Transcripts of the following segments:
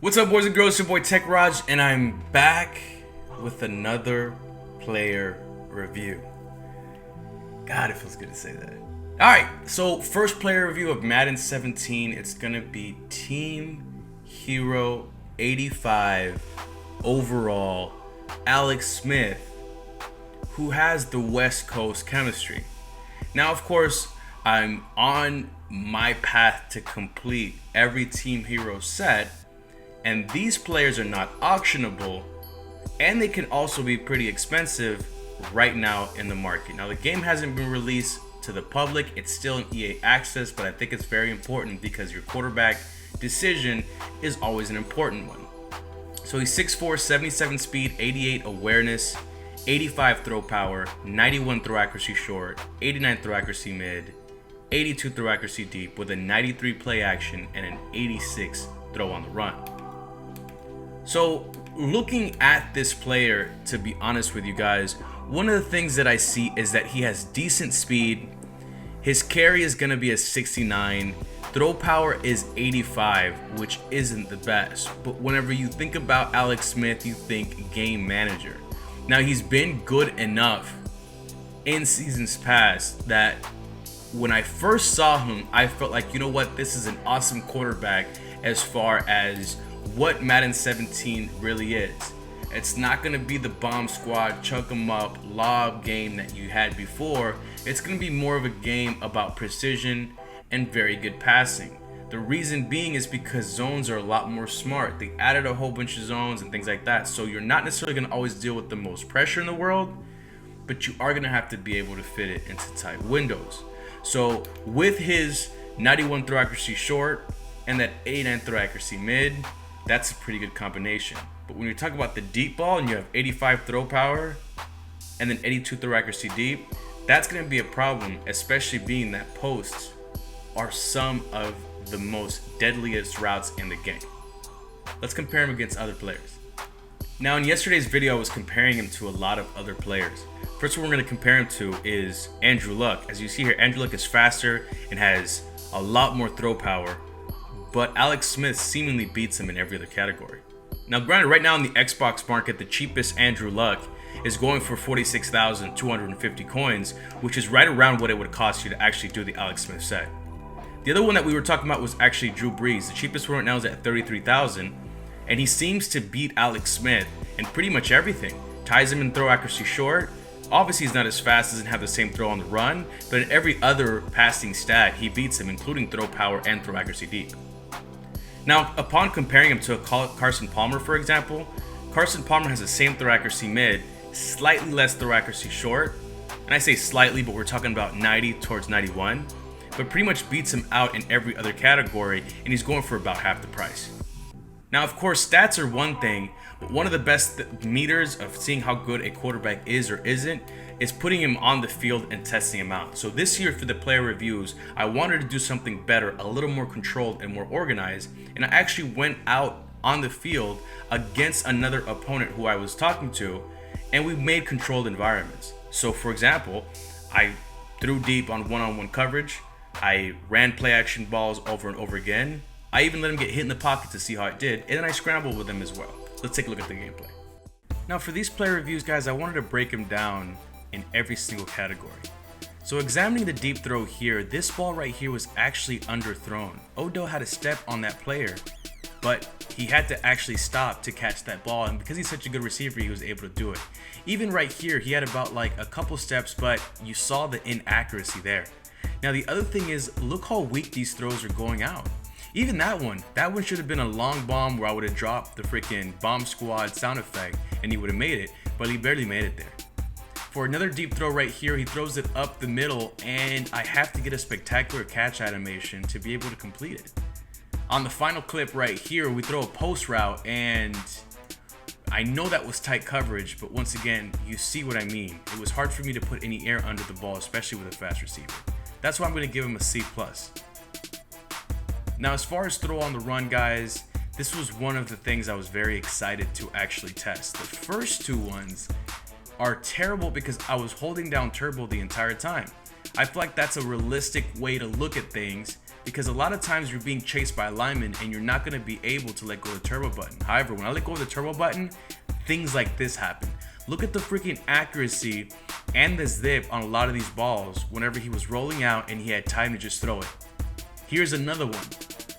What's up, boys and girls? It's your boy TeKRaJ, and I'm back with another player review. God, it feels good to say that. Alright, so first player review of Madden 17. It's gonna be Team Hero 85 overall, Alex Smith, who has the West Coast chemistry. Now, of course, I'm on my path to complete every Team Hero set, and these players are not auctionable, and they can also be pretty expensive right now in the market. Now, the game hasn't been released to the public. It's still in EA access, but I think it's very important because your quarterback decision is always an important one. So he's 6'4", 77 speed, 88 awareness, 85 throw power, 91 throw accuracy short, 89 throw accuracy mid, 82 throw accuracy deep, with a 93 play action and an 86 throw on the run. So looking at this player, to be honest with you guys, one of the things that I see is that he has decent speed. His carry is going to be a 69. Throw power is 85, which isn't the best. But whenever you think about Alex Smith, you think game manager. Now, he's been good enough in seasons past that when I first saw him, I felt like, you know what, this is an awesome quarterback as far as what Madden 17 really is. It's not going to be the bomb squad, chunk them up, lob game that you had before. It's going to be more of a game about precision and very good passing. The reason being is because zones are a lot more smart. They added a whole bunch of zones and things like that. So you're not necessarily going to always deal with the most pressure in the world, but you are going to have to be able to fit it into tight windows. So with his 91 throw accuracy short and that 89 throw accuracy mid, that's a pretty good combination. But when you talk about the deep ball and you have 85 throw power and then 82 throw accuracy deep, that's going to be a problem, especially being that posts are some of the most deadliest routes in the game. Let's compare him against other players. Now, in yesterday's video, I was comparing him to a lot of other players. First one we're going to compare him to is Andrew Luck. As you see here, Andrew Luck is faster and has a lot more throw power, but Alex Smith seemingly beats him in every other category. Now, granted, right now in the Xbox market, the cheapest Andrew Luck is going for 46,250 coins, which is right around what it would cost you to actually do the Alex Smith set. The other one that we were talking about was actually Drew Brees. The cheapest one right now is at 33,000, and he seems to beat Alex Smith in pretty much everything. Ties him in throw accuracy short. Obviously, he's not as fast, doesn't have the same throw on the run, but in every other passing stat, he beats him, including throw power and throw accuracy deep. Now, upon comparing him to Carson Palmer, for example, Carson Palmer has the same throw accuracy mid, slightly less throw accuracy short, and I say slightly, but we're talking about 90 towards 91, but pretty much beats him out in every other category, and he's going for about half the price. Now, of course, stats are one thing, but one of the best meters of seeing how good a quarterback is or isn't is putting him on the field and testing him out. So this year for the player reviews, I wanted to do something better, a little more controlled and more organized, and I actually went out on the field against another opponent who I was talking to, and we made controlled environments. So for example, I threw deep on one-on-one coverage, I ran play action balls over and over again, I even let him get hit in the pocket to see how it did, and then I scrambled with him as well. Let's take a look at the gameplay. Now, for these player reviews, guys, I wanted to break him down in every single category. So examining the deep throw here, this ball right here was actually underthrown. Odell had a step on that player, but he had to actually stop to catch that ball, and because he's such a good receiver, he was able to do it. Even right here, he had about like a couple steps, but you saw the inaccuracy there. Now, the other thing is, look how weak these throws are going out. Even that one should have been a long bomb where I would have dropped the freaking bomb squad sound effect and he would have made it, but he barely made it there. For another deep throw right here, he throws it up the middle, and I have to get a spectacular catch animation to be able to complete it. On the final clip right here, we throw a post route, and I know that was tight coverage, but once again, you see what I mean. It was hard for me to put any air under the ball, especially with a fast receiver. That's why I'm going to give him a C+. Now, as far as throw on the run, guys, this was one of the things I was very excited to actually test. The first two ones are terrible because I was holding down turbo the entire time. I feel like that's a realistic way to look at things because a lot of times you're being chased by a lineman and you're not going to be able to let go of the turbo button. However, when I let go of the turbo button, things like this happen. Look at the freaking accuracy and the zip on a lot of these balls whenever he was rolling out and he had time to just throw it. Here's another one.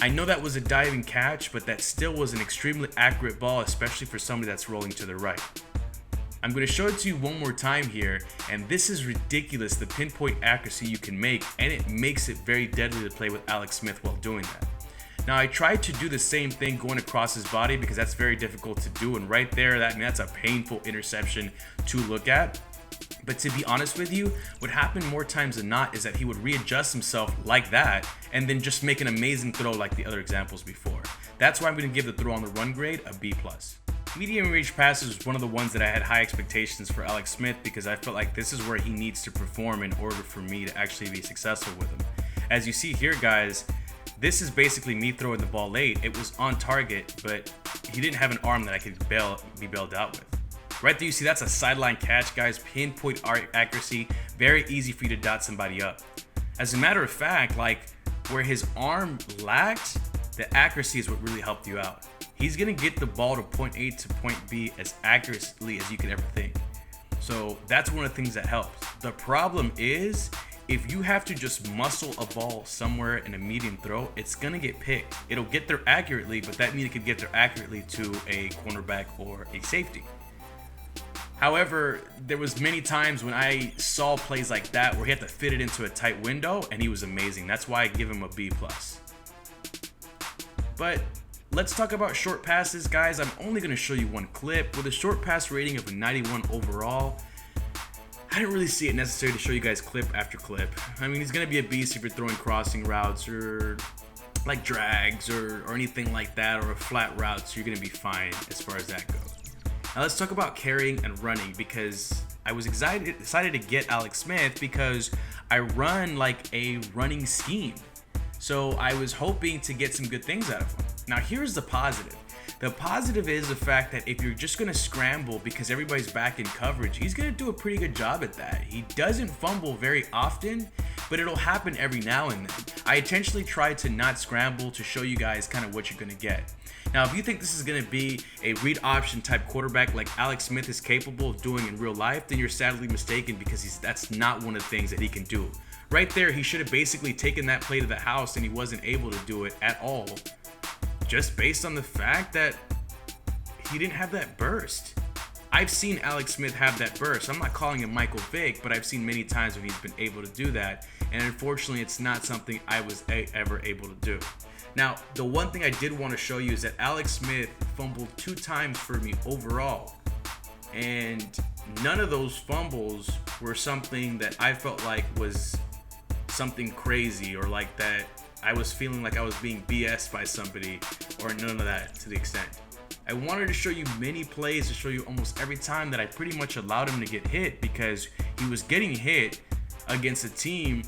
I know that was a diving catch, but that still was an extremely accurate ball, especially for somebody that's rolling to the right. I'm going to show it to you one more time here, and this is ridiculous, the pinpoint accuracy you can make, and it makes it very deadly to play with Alex Smith while doing that. Now, I tried to do the same thing going across his body because that's very difficult to do, and right there, that's a painful interception to look at. But to be honest with you, what happened more times than not is that he would readjust himself like that and then just make an amazing throw like the other examples before. That's why I'm going to give the throw on the run grade a B+. Medium range passes was one of the ones that I had high expectations for Alex Smith because I felt like this is where he needs to perform in order for me to actually be successful with him. As you see here, guys, this is basically me throwing the ball late. It was on target, but he didn't have an arm that I could be bailed out with. Right there, you see that's a sideline catch, guys. Pinpoint accuracy, very easy for you to dot somebody up. As a matter of fact, like where his arm lacked, the accuracy is what really helped you out. He's gonna get the ball to point A to point B as accurately as you could ever think. So that's one of the things that helps. The problem is, if you have to just muscle a ball somewhere in a medium throw, it's gonna get picked. It'll get there accurately, but that means it could get there accurately to a cornerback or a safety. However, there was many times when I saw plays like that where he had to fit it into a tight window, and he was amazing. That's why I give him a B+. But let's talk about short passes, guys. I'm only going to show you one clip. With a short pass rating of a 91 overall, I didn't really see it necessary to show you guys clip after clip. I mean, he's going to be a beast if you're throwing crossing routes or like drags or anything like that, or a flat route, so you're going to be fine as far as that goes. Now let's talk about carrying and running, because I was excited to get Alex Smith because I run like a running scheme. So I was hoping to get some good things out of him. Now here's the positive. The positive is the fact that if you're just going to scramble because everybody's back in coverage, he's going to do a pretty good job at that. He doesn't fumble very often, but it'll happen every now and then. I intentionally tried to not scramble to show you guys kind of what you're going to get. Now, if you think this is going to be a read option type quarterback like Alex Smith is capable of doing in real life, then you're sadly mistaken, because that's not one of the things that he can do. Right there, he should have basically taken that play to the house, and he wasn't able to do it at all, just based on the fact that he didn't have that burst. I've seen Alex Smith have that burst. I'm not calling him Michael Vick, but I've seen many times when he's been able to do that, and unfortunately, it's not something I was ever able to do. Now, the one thing I did want to show you is that Alex Smith fumbled 2 times for me overall, and none of those fumbles were something that I felt like was something crazy, or like that I was feeling like I was being BS'd by somebody, or none of that to the extent. I wanted to show you many plays to show you almost every time that I pretty much allowed him to get hit, because he was getting hit against a team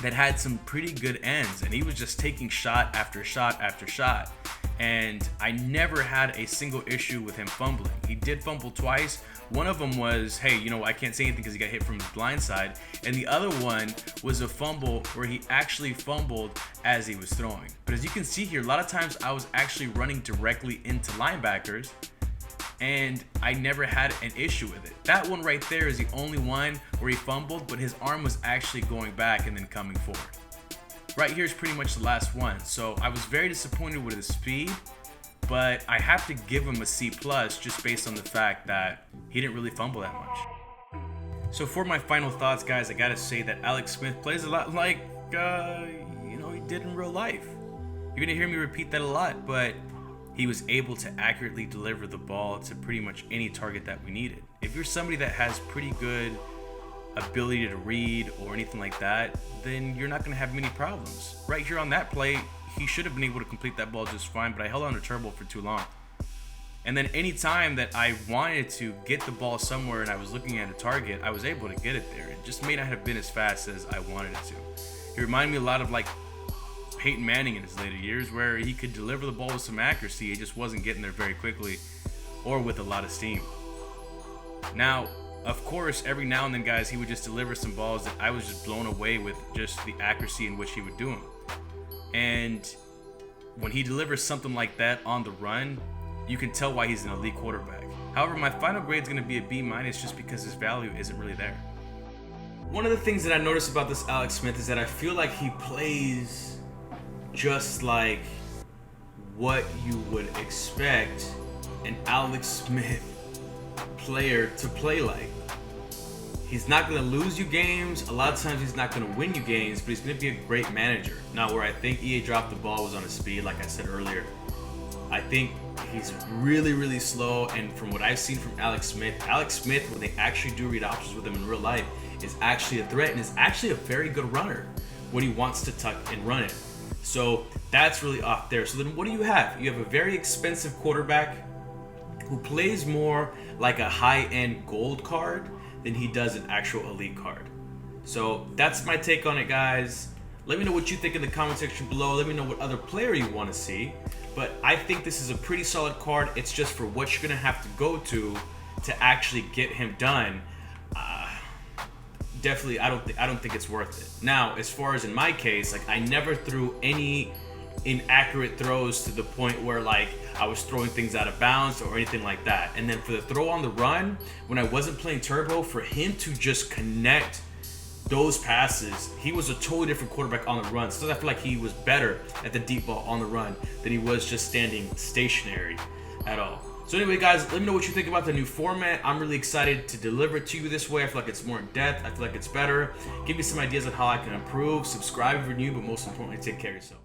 that had some pretty good ends, and he was just taking shot after shot after shot, and I never had a single issue with him fumbling. He did fumble twice. One of them was, hey, I can't say anything because he got hit from the blind side, and the other one was a fumble where he actually fumbled as he was throwing. But as you can see here, a lot of times I was actually running directly into linebackers, and I never had an issue with it. That one right there is the only one where he fumbled, but his arm was actually going back and then coming forward. Right here is pretty much the last one. So I was very disappointed with his speed, but I have to give him a C+ just based on the fact that he didn't really fumble that much. So for my final thoughts, guys, I gotta say that Alex Smith plays a lot like, he did in real life. You're gonna hear me repeat that a lot, but he was able to accurately deliver the ball to pretty much any target that we needed. If you're somebody that has pretty good ability to read or anything like that, then you're not going to have many problems. Right here on that play, he should have been able to complete that ball just fine, but I held on to turbo for too long. And then any time that I wanted to get the ball somewhere and I was looking at a target, I was able to get it there. It just may not have been as fast as I wanted it to. It reminded me a lot of like Peyton Manning in his later years, where he could deliver the ball with some accuracy. He just wasn't getting there very quickly or with a lot of steam. Now, of course, every now and then, guys, he would just deliver some balls that I was just blown away with just the accuracy in which he would do them. And when he delivers something like that on the run, you can tell why he's an elite quarterback. However, my final grade is going to be a B- just because his value isn't really there. One of the things that I noticed about this Alex Smith is that I feel like he plays just like what you would expect an Alex Smith player to play like. He's not going to lose you games. A lot of times he's not going to win you games, but he's going to be a great manager. Now, where I think EA dropped the ball was on his speed, like I said earlier. I think he's really, really slow, and from what I've seen from Alex Smith, when they actually do read options with him in real life, is actually a threat and is actually a very good runner when he wants to tuck and run it. So that's really off there. So then what do you have? You have a very expensive quarterback who plays more like a high-end gold card than he does an actual elite card. So that's my take on it, guys. Let me know what you think in the comment section below. Let me know what other player you want to see. But I think this is a pretty solid card. It's just for what you're gonna have to go to actually get him done. Definitely, I don't think it's worth it. Now, as far as in my case, like I never threw any inaccurate throws to the point where like I was throwing things out of bounds or anything like that. And then for the throw on the run, when I wasn't playing turbo, for him to just connect those passes, he was a totally different quarterback on the run. So I feel like he was better at the deep ball on the run than he was just standing stationary at all. So anyway, guys, let me know what you think about the new format. I'm really excited to deliver it to you this way. I feel like it's more in depth. I feel like it's better. Give me some ideas on how I can improve. Subscribe if you're new, but most importantly, take care of yourself.